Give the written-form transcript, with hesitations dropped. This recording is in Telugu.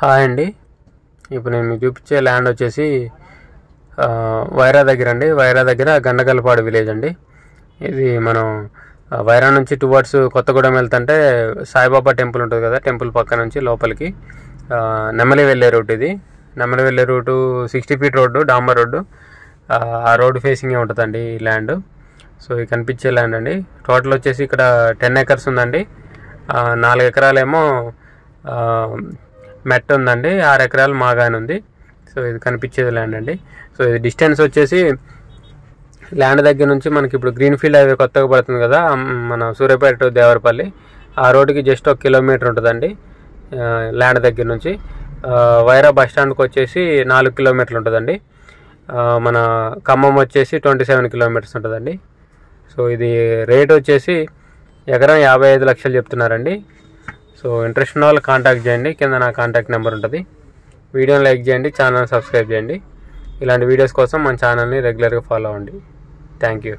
హాయ్ అండి. ఇప్పుడు నేను మీకు చూపించే ల్యాండ్ వచ్చేసి వైరా దగ్గర అండి. వైరా దగ్గర గండగలపాడు విలేజ్ అండి. ఇది మనం వైరా నుంచి టువర్డ్స్ కొత్తగూడెం వెళ్తుంటే సాయిబాబా టెంపుల్ ఉంటుంది కదా, టెంపుల్ పక్క నుంచి లోపలికి నెమలి వెళ్ళే రూట్. ఇది నెమలి వెళ్ళే రూటు 60 ఫీట్ రోడ్డు, డాంబర్ రోడ్డు. ఆ రోడ్డు ఫేసింగే ఉంటుందండి ఈ ల్యాండ్. సో ఇది కనిపించే ల్యాండ్ అండి. టోటల్ వచ్చేసి ఇక్కడ 10 ఎకర్స్ ఉందండి. 4 ఎకరాలేమో మెట్ ఉందండి, 6 ఎకరాలు మాగాని ఉంది. సో ఇది కనిపించేది ల్యాండ్ అండి. సో ఇది డిస్టెన్స్ వచ్చేసి ల్యాండ్ దగ్గర నుంచి మనకి ఇప్పుడు గ్రీన్ఫీల్డ్ హైవే కొత్తగా పడుతుంది కదా, మన సూర్యాపేట టు దేవరపల్లి, ఆ రోడ్డుకి జస్ట్ 1 కిలోమీటర్ ఉంటుందండి ల్యాండ్ దగ్గర నుంచి. వైరా బస్ స్టాండ్కి వచ్చేసి 4 కిలోమీటర్లు ఉంటుందండి. మన ఖమ్మం వచ్చేసి 27 కిలోమీటర్స్ ఉంటుందండి. సో ఇది రేట్ వచ్చేసి ఎకరం 55 లక్షలు చెప్తున్నారండి. సో ఇంట్రెస్ట్ ఉన్న వాళ్ళు కాంటాక్ట్ చేయండి, కింద నా కాంటాక్ట్ నెంబర్ ఉంటుంది. వీడియోని లైక్ చేయండి, ఛానల్ సబ్స్క్రైబ్ చేయండి. ఇలాంటి వీడియోస్ కోసం మన ఛానల్ని రెగ్యులర్గా ఫాలో అవ్వండి. Thank you.